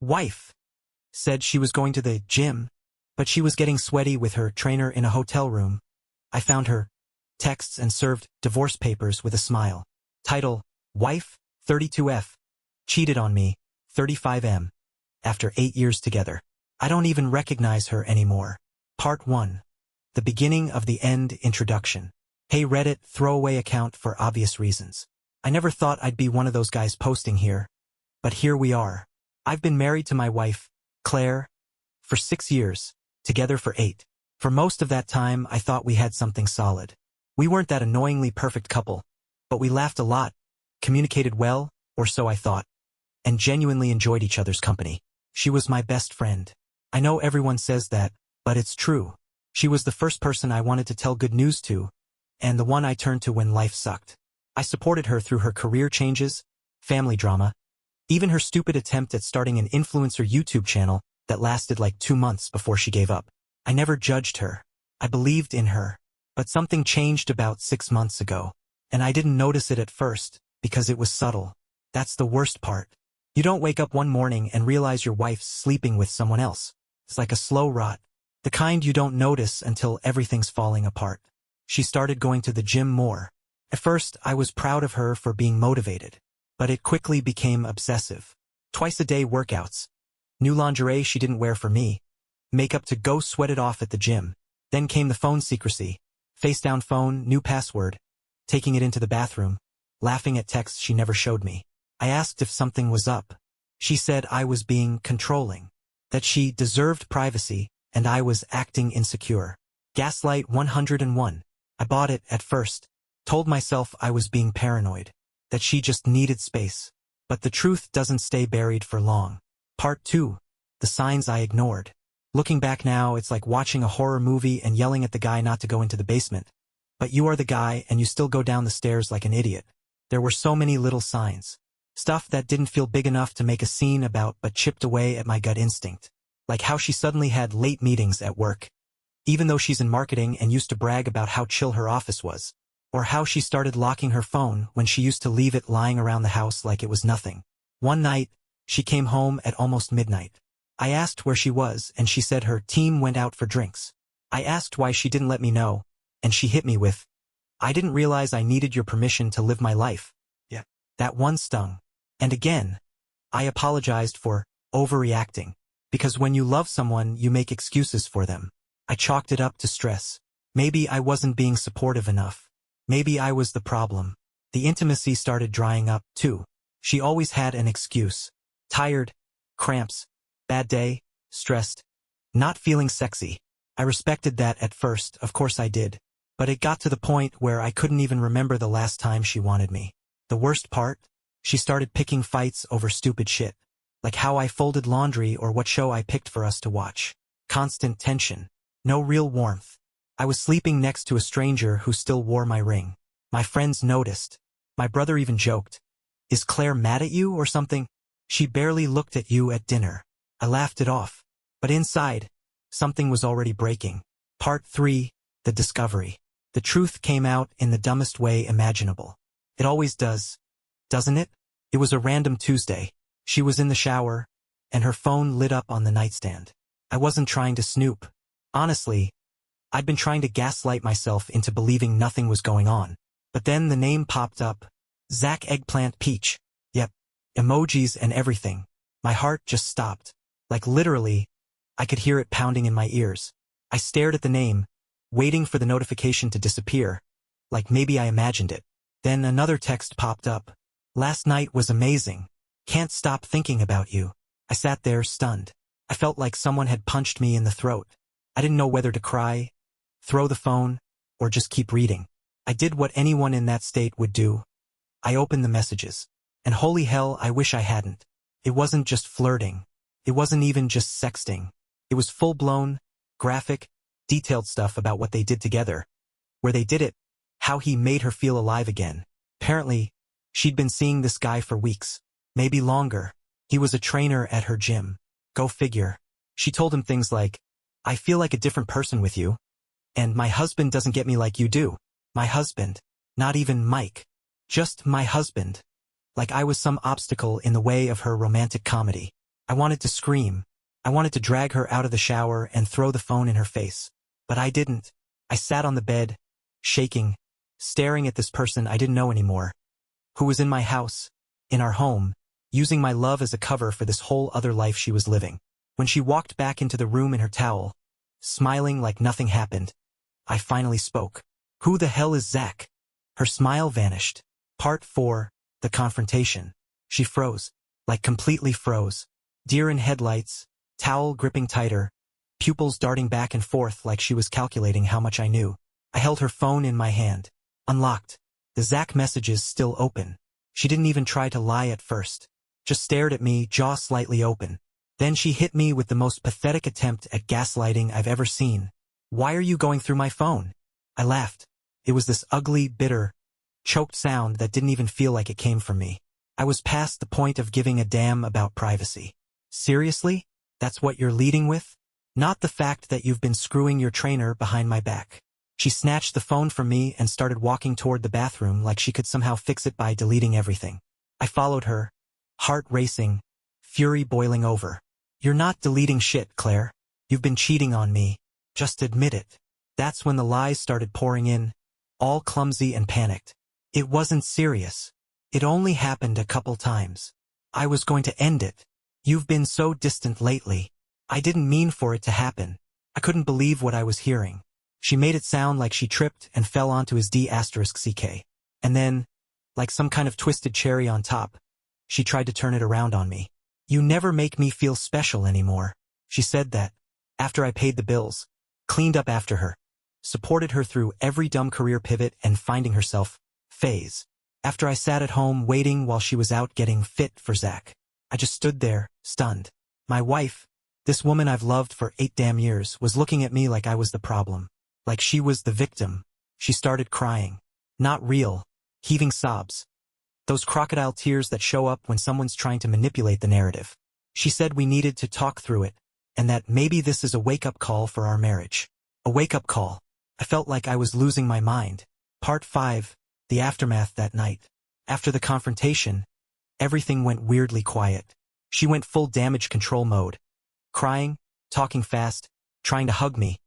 wife said she was going to the gym, but she was getting sweaty with her trainer in a hotel room. I found her texts and served divorce papers with a smile. Title: Wife, 32F, cheated on me, 35M, after 8 years together. I don't even recognize her anymore. Part 1. The beginning of the end. Introduction. Hey Reddit, throwaway account for obvious reasons. I never thought I'd be one of those guys posting here. But here we are. I've been married to my wife, Claire, for 6 years, together for 8. For most of that time, I thought we had something solid. We weren't that annoyingly perfect couple, but we laughed a lot, communicated well, or so I thought, and genuinely enjoyed each other's company. She was my best friend. I know everyone says that, but it's true. She was the first person I wanted to tell good news to, and the one I turned to when life sucked. I supported her through her career changes, family drama, even her stupid attempt at starting an influencer YouTube channel that lasted like 2 months before she gave up. I never judged her. I believed in her. But something changed about 6 months ago, and I didn't notice it at first, because it was subtle. That's the worst part. You don't wake up one morning and realize your wife's sleeping with someone else. It's like a slow rot. The kind you don't notice until everything's falling apart. She started going to the gym more. At first, I was proud of her for being motivated, but it quickly became obsessive. Twice-a-day workouts. New lingerie she didn't wear for me. Makeup to go sweat it off at the gym. Then came the phone secrecy. Face-down phone, new password. Taking it into the bathroom. Laughing at texts she never showed me. I asked if something was up. She said I was being controlling. That she deserved privacy, and I was acting insecure. Gaslight 101. I bought it at first. Told myself I was being paranoid. That she just needed space. But the truth doesn't stay buried for long. Part 2. The signs I ignored. Looking back now, it's like watching a horror movie and yelling at the guy not to go into the basement. But you are the guy and you still go down the stairs like an idiot. There were so many little signs. Stuff that didn't feel big enough to make a scene about but chipped away at my gut instinct. Like how she suddenly had late meetings at work. Even though she's in marketing and used to brag about how chill her office was. Or how she started locking her phone when she used to leave it lying around the house like it was nothing. One night, she came home at almost midnight. I asked where she was and she said her team went out for drinks. I asked why she didn't let me know, and she hit me with, "I didn't realize I needed your permission to live my life." Yeah. That one stung. And again, I apologized for overreacting. Because when you love someone, you make excuses for them. I chalked it up to stress. Maybe I wasn't being supportive enough. Maybe I was the problem. The intimacy started drying up, too. She always had an excuse. Tired, cramps, bad day, stressed, not feeling sexy. I respected that at first, of course I did. But it got to the point where I couldn't even remember the last time she wanted me. The worst part? She started picking fights over stupid shit. Like how I folded laundry or what show I picked for us to watch. Constant tension. No real warmth. I was sleeping next to a stranger who still wore my ring. My friends noticed. My brother even joked, "Is Claire mad at you or something? She barely looked at you at dinner." I laughed it off. But inside, something was already breaking. Part 3. The discovery. The truth came out in the dumbest way imaginable. It always does, doesn't it? It was a random Tuesday. She was in the shower, and her phone lit up on the nightstand. I wasn't trying to snoop. Honestly, I'd been trying to gaslight myself into believing nothing was going on. But then the name popped up. Zach Eggplant Peach. Yep. Emojis and everything. My heart just stopped. Like literally, I could hear it pounding in my ears. I stared at the name, waiting for the notification to disappear. Like maybe I imagined it. Then another text popped up. "Last night was amazing. Can't stop thinking about you." I sat there stunned. I felt like someone had punched me in the throat. I didn't know whether to cry, throw the phone, or just keep reading. I did what anyone in that state would do. I opened the messages. And holy hell, I wish I hadn't. It wasn't just flirting. It wasn't even just sexting. It was full-blown, graphic, detailed stuff about what they did together. Where they did it, how he made her feel alive again. Apparently, she'd been seeing this guy for weeks. Maybe longer. He was a trainer at her gym. Go figure. She told him things like, "I feel like a different person with you. And my husband doesn't get me like you do." My husband. Not even Mike. Just my husband. Like I was some obstacle in the way of her romantic comedy. I wanted to scream. I wanted to drag her out of the shower and throw the phone in her face. But I didn't. I sat on the bed, shaking, staring at this person I didn't know anymore, who was in my house, in our home, using my love as a cover for this whole other life she was living. When she walked back into the room in her towel, smiling like nothing happened, I finally spoke. Who the hell is Zach? Her smile vanished. Part 4, the confrontation. She froze, like completely froze. Deer in headlights, towel gripping tighter, pupils darting back and forth like she was calculating how much I knew. I held her phone in my hand. Unlocked. The Zach messages still open. She didn't even try to lie at first. Just stared at me, jaw slightly open. Then she hit me with the most pathetic attempt at gaslighting I've ever seen. Why are you going through my phone? I laughed. It was this ugly, bitter, choked sound that didn't even feel like it came from me. I was past the point of giving a damn about privacy. Seriously? That's what you're leading with? Not the fact that you've been screwing your trainer behind my back. She snatched the phone from me and started walking toward the bathroom like she could somehow fix it by deleting everything. I followed her, heart racing, fury boiling over. You're not deleting shit, Claire. You've been cheating on me. Just admit it. That's when the lies started pouring in, all clumsy and panicked. It wasn't serious. It only happened a couple times. I was going to end it. You've been so distant lately. I didn't mean for it to happen. I couldn't believe what I was hearing. She made it sound like she tripped and fell onto his D***CK. And then, like some kind of twisted cherry on top, she tried to turn it around on me. You never make me feel special anymore. She said that, after I paid the bills, cleaned up after her, supported her through every dumb career pivot and finding herself phase. After I sat at home waiting while she was out getting fit for Zach, I just stood there, stunned. My wife, this woman I've loved for 8 damn years, was looking at me like I was the problem. Like she was the victim. She started crying. Not real, heaving sobs. Those crocodile tears that show up when someone's trying to manipulate the narrative. She said we needed to talk through it, and that maybe this is a wake-up call for our marriage. A wake-up call. I felt like I was losing my mind. Part 5, the aftermath that night. After the confrontation, everything went weirdly quiet. She went full damage control mode. Crying, talking fast, trying to hug me,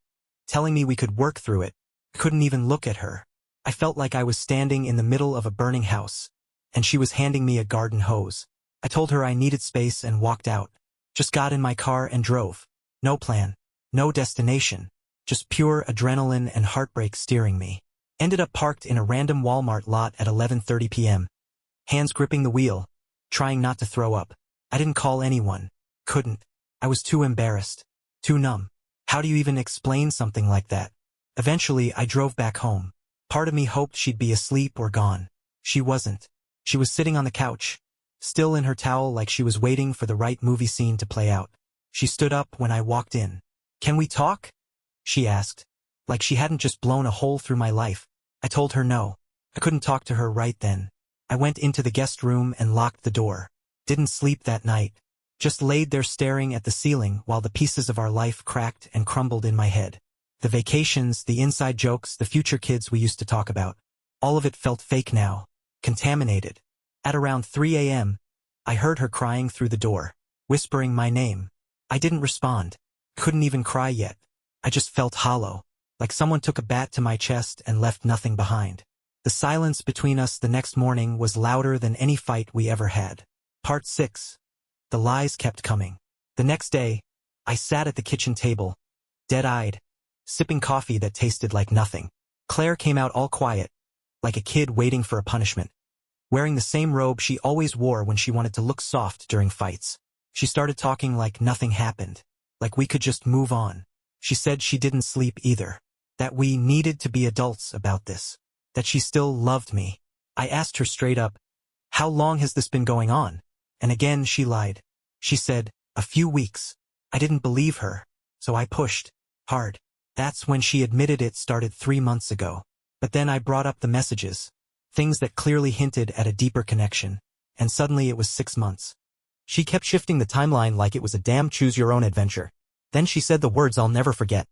telling me we could work through it. I couldn't even look at her. I felt like I was standing in the middle of a burning house, and she was handing me a garden hose. I told her I needed space and walked out. Just got in my car and drove. No plan, no destination, just pure adrenaline and heartbreak steering me. Ended up parked in a random Walmart lot at 11:30 p.m., hands gripping the wheel, trying not to throw up. I didn't call anyone. Couldn't. I was too embarrassed. Too numb. How do you even explain something like that? Eventually, I drove back home. Part of me hoped she'd be asleep or gone. She wasn't. She was sitting on the couch, still in her towel like she was waiting for the right movie scene to play out. She stood up when I walked in. Can we talk? She asked, like she hadn't just blown a hole through my life. I told her no. I couldn't talk to her right then. I went into the guest room and locked the door. Didn't sleep that night. Just laid there staring at the ceiling while the pieces of our life cracked and crumbled in my head. The vacations, the inside jokes, the future kids we used to talk about. All of it felt fake now. Contaminated. At around 3 a.m., I heard her crying through the door, whispering my name. I didn't respond. Couldn't even cry yet. I just felt hollow, like someone took a bat to my chest and left nothing behind. The silence between us the next morning was louder than any fight we ever had. Part 6. The lies kept coming. The next day, I sat at the kitchen table, dead-eyed, sipping coffee that tasted like nothing. Claire came out all quiet, like a kid waiting for a punishment, wearing the same robe she always wore when she wanted to look soft during fights. She started talking like nothing happened, like we could just move on. She said she didn't sleep either, that we needed to be adults about this, that she still loved me. I asked her straight up, how long has this been going on? And again she lied. She said, a few weeks. I didn't believe her, so I pushed hard. That's when she admitted it started 3 months ago. But then I brought up the messages, things that clearly hinted at a deeper connection, and suddenly it was 6 months. She kept shifting the timeline like it was a damn choose-your-own adventure. Then she said the words I'll never forget.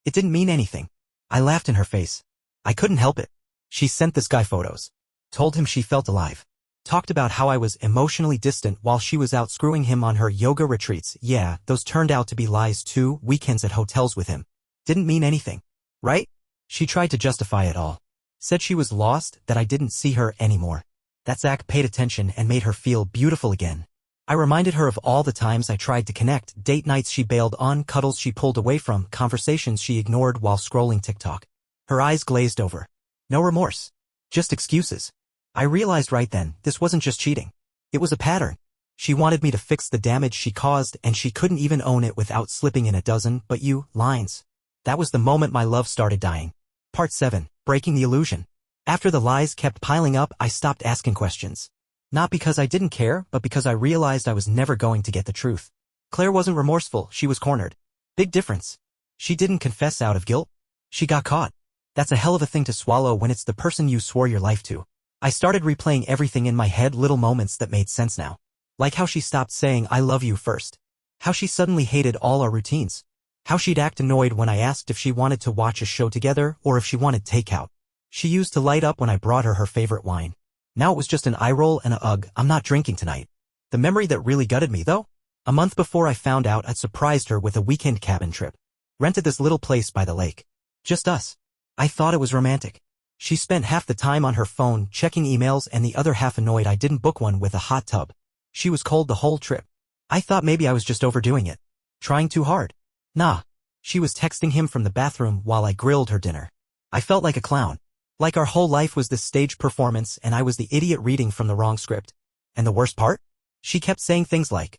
It didn't mean anything. I laughed in her face. I couldn't help it. She sent this guy photos. Told him she felt alive. Talked about how I was emotionally distant while she was out screwing him on her yoga retreats. Yeah, those turned out to be lies too. Weekends at hotels with him. Didn't mean anything. Right? She tried to justify it all. Said she was lost, that I didn't see her anymore. That Zach paid attention and made her feel beautiful again. I reminded her of all the times I tried to connect, date nights she bailed on, cuddles she pulled away from, conversations she ignored while scrolling TikTok. Her eyes glazed over. No remorse. Just excuses. I realized right then, this wasn't just cheating. It was a pattern. She wanted me to fix the damage she caused, and she couldn't even own it without slipping in a dozen "but you" lines. That was the moment my love started dying. Part 7. Breaking the illusion. After the lies kept piling up, I stopped asking questions. Not because I didn't care, but because I realized I was never going to get the truth. Claire wasn't remorseful, she was cornered. Big difference. She didn't confess out of guilt. She got caught. That's a hell of a thing to swallow when it's the person you swore your life to. I started replaying everything in my head, little moments that made sense now. Like how she stopped saying "I love you" first. How she suddenly hated all our routines. How she'd act annoyed when I asked if she wanted to watch a show together or if she wanted takeout. She used to light up when I brought her favorite wine. Now it was just an eye roll and a "ugh, I'm not drinking tonight." The memory that really gutted me, though? A month before I found out, I'd surprised her with a weekend cabin trip. Rented this little place by the lake. Just us. I thought it was romantic. She spent half the time on her phone checking emails and the other half annoyed I didn't book one with a hot tub. She was cold the whole trip. I thought maybe I was just overdoing it. Trying too hard. Nah. She was texting him from the bathroom while I grilled her dinner. I felt like a clown. Like our whole life was this stage performance and I was the idiot reading from the wrong script. And the worst part? She kept saying things like,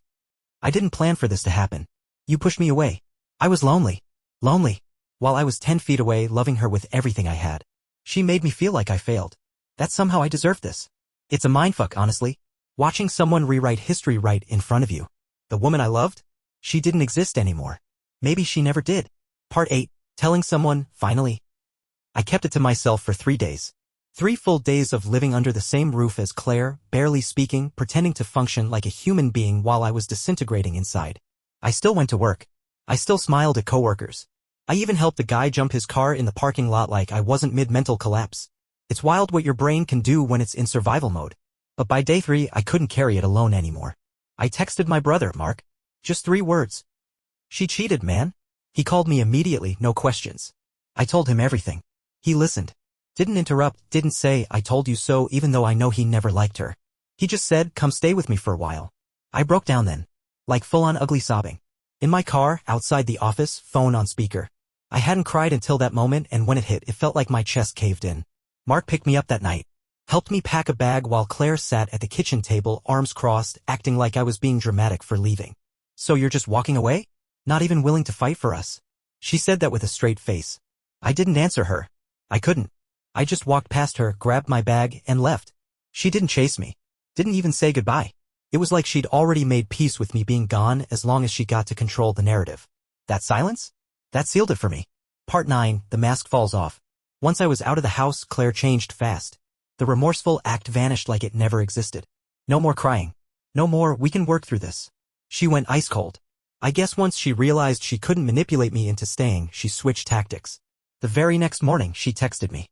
"I didn't plan for this to happen. You pushed me away. I was lonely." Lonely. While I was 10 feet away loving her with everything I had. She made me feel like I failed. That somehow I deserved this. It's a mindfuck, honestly. Watching someone rewrite history right in front of you. The woman I loved? She didn't exist anymore. Maybe she never did. Part 8. Telling someone, finally. I kept it to myself for 3 days. 3 full days of living under the same roof as Claire, barely speaking, pretending to function like a human being while I was disintegrating inside. I still went to work. I still smiled at coworkers. I even helped the guy jump his car in the parking lot like I wasn't mid-mental collapse. It's wild what your brain can do when it's in survival mode. But by day 3, I couldn't carry it alone anymore. I texted my brother, Mark. Just 3 words. "She cheated, man." He called me immediately, no questions. I told him everything. He listened. Didn't interrupt, didn't say "I told you so" even though I know he never liked her. He just said, "Come stay with me for a while." I broke down then. Like full-on ugly sobbing. In my car, outside the office, phone on speaker. I hadn't cried until that moment, and when it hit, it felt like my chest caved in. Mark picked me up that night. Helped me pack a bag while Claire sat at the kitchen table, arms crossed, acting like I was being dramatic for leaving. "So you're just walking away? Not even willing to fight for us?" She said that with a straight face. I didn't answer her. I couldn't. I just walked past her, grabbed my bag, and left. She didn't chase me. Didn't even say goodbye. It was like she'd already made peace with me being gone as long as she got to control the narrative. That silence? That sealed it for me. Part 9. The mask falls off. Once I was out of the house, Claire changed fast. The remorseful act vanished like it never existed. No more crying. No more "we can work through this." She went ice cold. I guess once she realized she couldn't manipulate me into staying, she switched tactics. The very next morning, she texted me.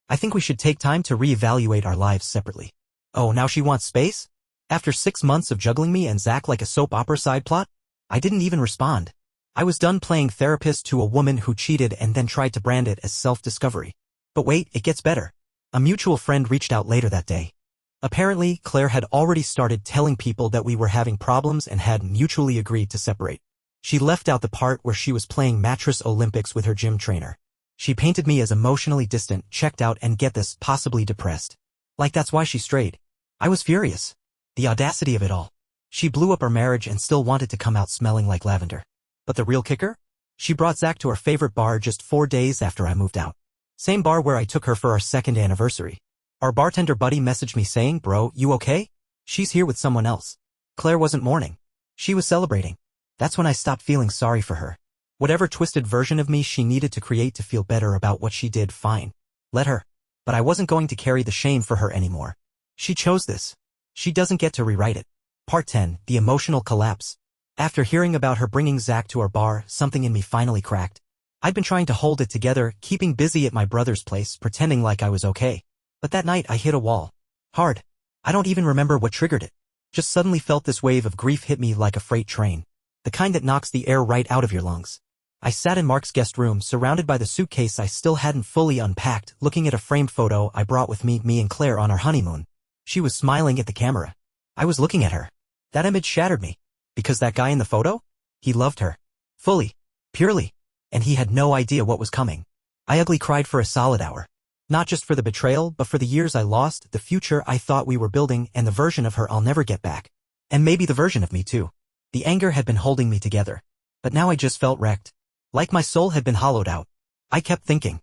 "I think we should take time to reevaluate our lives separately." Oh, now she wants space? After 6 months of juggling me and Zach like a soap opera side plot? I didn't even respond. I was done playing therapist to a woman who cheated and then tried to brand it as self-discovery. But wait, it gets better. A mutual friend reached out later that day. Apparently, Claire had already started telling people that we were having problems and had mutually agreed to separate. She left out the part where she was playing Mattress Olympics with her gym trainer. She painted me as emotionally distant, checked out, and get this, possibly depressed. Like that's why she strayed. I was furious. The audacity of it all. She blew up our marriage and still wanted to come out smelling like lavender. But the real kicker? She brought Zach to our favorite bar just 4 days after I moved out. Same bar where I took her for our 2nd anniversary. Our bartender buddy messaged me saying, "Bro, you okay? She's here with someone else." Claire wasn't mourning. She was celebrating. That's when I stopped feeling sorry for her. Whatever twisted version of me she needed to create to feel better about what she did, fine. Let her. But I wasn't going to carry the shame for her anymore. She chose this. She doesn't get to rewrite it. Part 10. The emotional collapse. After hearing about her bringing Zach to our bar, something in me finally cracked. I'd been trying to hold it together, keeping busy at my brother's place, pretending like I was okay. But that night I hit a wall. Hard. I don't even remember what triggered it. Just suddenly felt this wave of grief hit me like a freight train. The kind that knocks the air right out of your lungs. I sat in Mark's guest room, surrounded by the suitcase I still hadn't fully unpacked, looking at a framed photo I brought with me and Claire on our honeymoon. She was smiling at the camera. I was looking at her. That image shattered me. Because that guy in the photo? He loved her. Fully. Purely. And he had no idea what was coming. I ugly cried for a solid hour. Not just for the betrayal, but for the years I lost, the future I thought we were building, and the version of her I'll never get back. And maybe the version of me too. The anger had been holding me together. But now I just felt wrecked. Like my soul had been hollowed out. I kept thinking.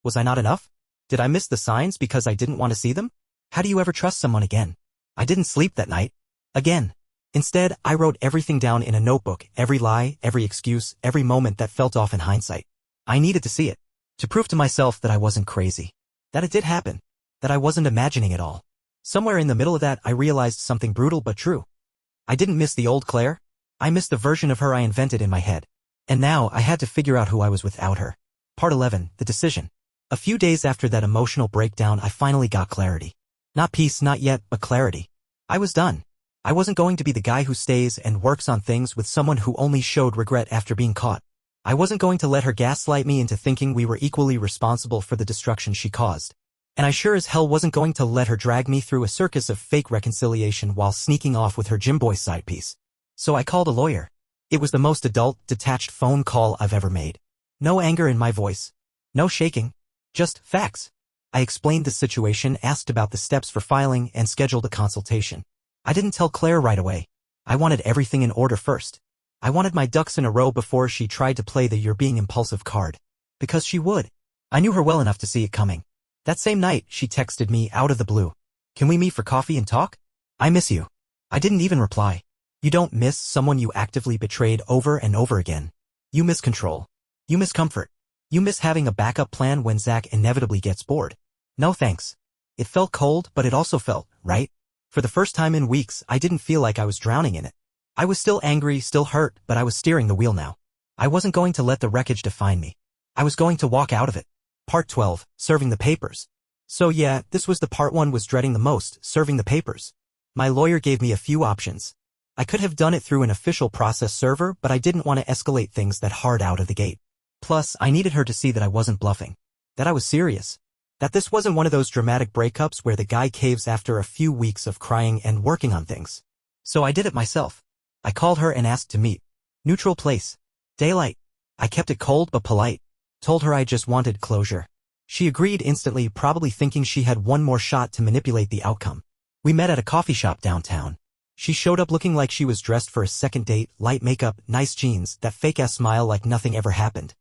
Was I not enough? Did I miss the signs because I didn't want to see them? How do you ever trust someone again? I didn't sleep that night. Again. Instead, I wrote everything down in a notebook, every lie, every excuse, every moment that felt off in hindsight. I needed to see it. To prove to myself that I wasn't crazy. That it did happen. That I wasn't imagining it all. Somewhere in the middle of that, I realized something brutal but true. I didn't miss the old Claire. I missed the version of her I invented in my head. And now I had to figure out who I was without her. Part 11, The Decision. A few days after that emotional breakdown, I finally got clarity. Not peace, not yet, but clarity. I was done. I wasn't going to be the guy who stays and works on things with someone who only showed regret after being caught. I wasn't going to let her gaslight me into thinking we were equally responsible for the destruction she caused. And I sure as hell wasn't going to let her drag me through a circus of fake reconciliation while sneaking off with her gym boy side piece. So I called a lawyer. It was the most adult, detached phone call I've ever made. No anger in my voice. No shaking. Just facts. I explained the situation, asked about the steps for filing, and scheduled a consultation. I didn't tell Claire right away. I wanted everything in order first. I wanted my ducks in a row before she tried to play the "you're being impulsive" card. Because she would. I knew her well enough to see it coming. That same night, she texted me out of the blue. "Can we meet for coffee and talk? I miss you." I didn't even reply. You don't miss someone you actively betrayed over and over again. You miss control. You miss comfort. You miss having a backup plan when Zach inevitably gets bored. No thanks. It felt cold, but it also felt right. For the first time in weeks, I didn't feel like I was drowning in it. I was still angry, still hurt, but I was steering the wheel now. I wasn't going to let the wreckage define me. I was going to walk out of it. Part 12, Serving the Papers. So yeah, this was the part one was dreading the most, serving the papers. My lawyer gave me a few options. I could have done it through an official process server, but I didn't want to escalate things that hard out of the gate. Plus, I needed her to see that I wasn't bluffing. That I was serious. That this wasn't one of those dramatic breakups where the guy caves after a few weeks of crying and working on things. So I did it myself. I called her and asked to meet. Neutral place. Daylight. I kept it cold but polite. Told her I just wanted closure. She agreed instantly, probably thinking she had one more shot to manipulate the outcome. We met at a coffee shop downtown. She showed up looking like she was dressed for a second date, light makeup, nice jeans, that fake-ass smile like nothing ever happened.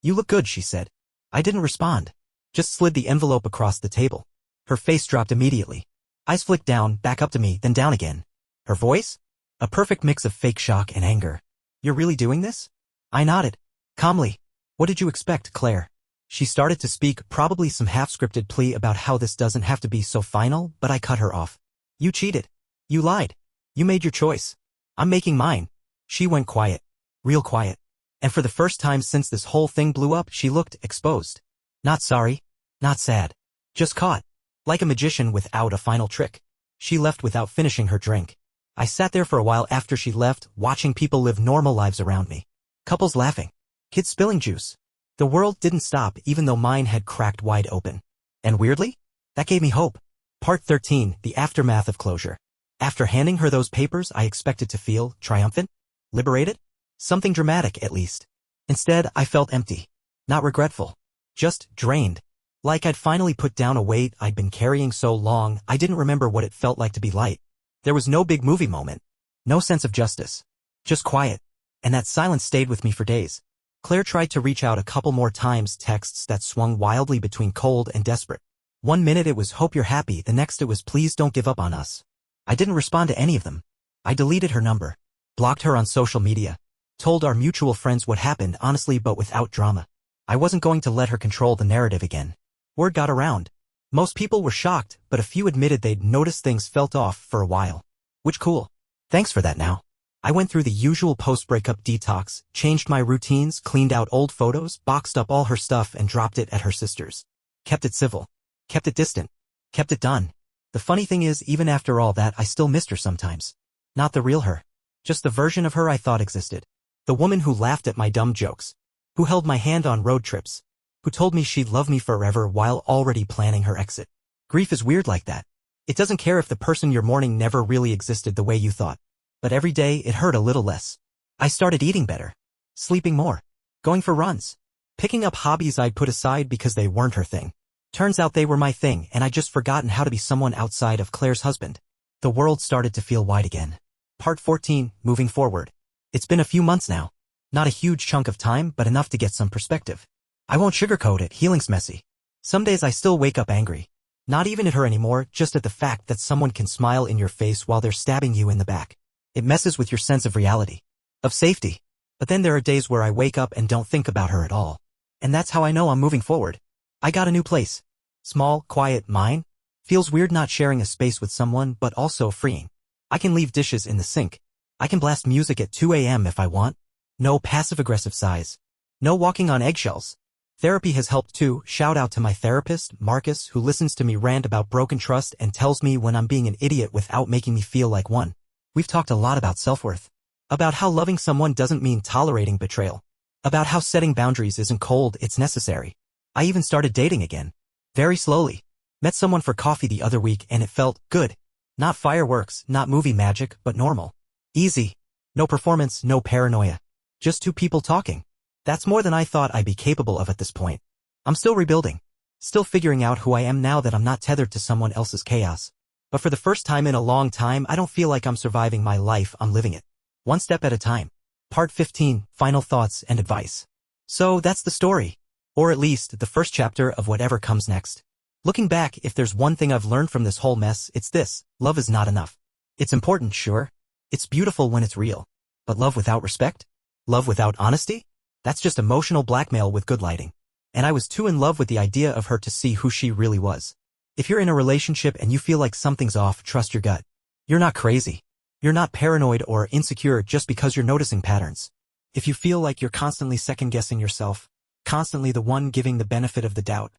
"You look good," she said. I didn't respond. Just slid the envelope across the table. Her face dropped immediately. Eyes flicked down, back up to me, then down again. Her voice? A perfect mix of fake shock and anger. "You're really doing this?" I nodded. Calmly. "What did you expect, Claire?" She started to speak, probably some half-scripted plea about how this doesn't have to be so final, but I cut her off. "You cheated. You lied. You made your choice. I'm making mine." She went quiet. Real quiet. And for the first time since this whole thing blew up, she looked exposed. Not sorry. Not sad. Just caught. Like a magician without a final trick. She left without finishing her drink. I sat there for a while after she left, watching people live normal lives around me. Couples laughing. Kids spilling juice. The world didn't stop even though mine had cracked wide open. And weirdly, that gave me hope. Part 13, The Aftermath of Closure. After handing her those papers, I expected to feel triumphant, liberated, something dramatic at least. Instead, I felt empty. Not regretful. Just drained. Like I'd finally put down a weight I'd been carrying so long, I didn't remember what it felt like to be light. There was no big movie moment. No sense of justice. Just quiet. And that silence stayed with me for days. Claire tried to reach out a couple more times, texts that swung wildly between cold and desperate. One minute it was "hope you're happy," the next it was "please don't give up on us." I didn't respond to any of them. I deleted her number. Blocked her on social media. Told our mutual friends what happened honestly but without drama. I wasn't going to let her control the narrative again. Word got around. Most people were shocked, but a few admitted they'd noticed things felt off for a while. Which cool. Thanks for that now. I went through the usual post-breakup detox, changed my routines, cleaned out old photos, boxed up all her stuff and dropped it at her sister's. Kept it civil. Kept it distant. Kept it done. The funny thing is, even after all that, I still missed her sometimes. Not the real her. Just the version of her I thought existed. The woman who laughed at my dumb jokes. Who held my hand on road trips. Who told me she'd love me forever while already planning her exit. Grief is weird like that. It doesn't care if the person you're mourning never really existed the way you thought. But every day it hurt a little less. I started eating better. Sleeping more. Going for runs. Picking up hobbies I'd put aside because they weren't her thing. Turns out they were my thing, and I'd just forgotten how to be someone outside of Claire's husband. The world started to feel wide again. Part 14, moving forward. It's been a few months now. Not a huge chunk of time, but enough to get some perspective. I won't sugarcoat it, healing's messy. Some days I still wake up angry. Not even at her anymore, just at the fact that someone can smile in your face while they're stabbing you in the back. It messes with your sense of reality. Of safety. But then there are days where I wake up and don't think about her at all. And that's how I know I'm moving forward. I got a new place. Small, quiet, mine. Feels weird not sharing a space with someone, but also freeing. I can leave dishes in the sink. I can blast music at 2 a.m. if I want. No passive-aggressive sighs. No walking on eggshells. Therapy has helped too. Shout out to my therapist, Marcus, who listens to me rant about broken trust and tells me when I'm being an idiot without making me feel like one. We've talked a lot about self-worth. About how loving someone doesn't mean tolerating betrayal. About how setting boundaries isn't cold, it's necessary. I even started dating again. Very slowly. Met someone for coffee the other week and it felt good. Not fireworks, not movie magic, but normal. Easy. No performance, no paranoia. Just two people talking. That's more than I thought I'd be capable of at this point. I'm still rebuilding. Still figuring out who I am now that I'm not tethered to someone else's chaos. But for the first time in a long time, I don't feel like I'm surviving my life, I'm living it. One step at a time. Part 15, Final Thoughts and Advice. So that's the story. Or at least, the first chapter of whatever comes next. Looking back, if there's one thing I've learned from this whole mess, it's this: love is not enough. It's important, sure. It's beautiful when it's real. But love without respect? Love without honesty? That's just emotional blackmail with good lighting. And I was too in love with the idea of her to see who she really was. If you're in a relationship and you feel like something's off, trust your gut. You're not crazy. You're not paranoid or insecure just because you're noticing patterns. If you feel like you're constantly second-guessing yourself, constantly the one giving the benefit of the doubt,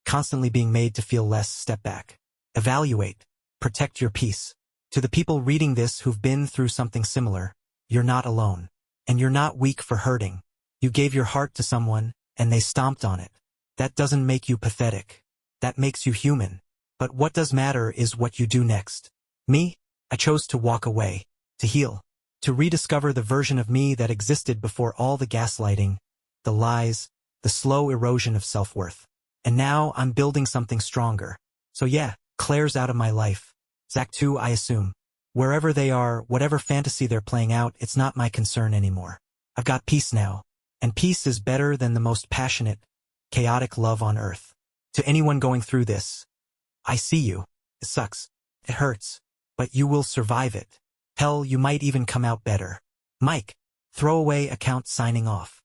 constantly being made to feel less, step back. Evaluate. Protect your peace. To the people reading this who've been through something similar, you're not alone. And you're not weak for hurting. You gave your heart to someone, and they stomped on it. That doesn't make you pathetic. That makes you human. But what does matter is what you do next. Me? I chose to walk away. To heal. To rediscover the version of me that existed before all the gaslighting, the lies, the slow erosion of self-worth. And now I'm building something stronger. So yeah, Claire's out of my life. Zach too, I assume. Wherever they are, whatever fantasy they're playing out, it's not my concern anymore. I've got peace now. And peace is better than the most passionate, chaotic love on earth. To anyone going through this, I see you. It sucks. It hurts. But you will survive it. Hell, you might even come out better. Mike. Throwaway account signing off.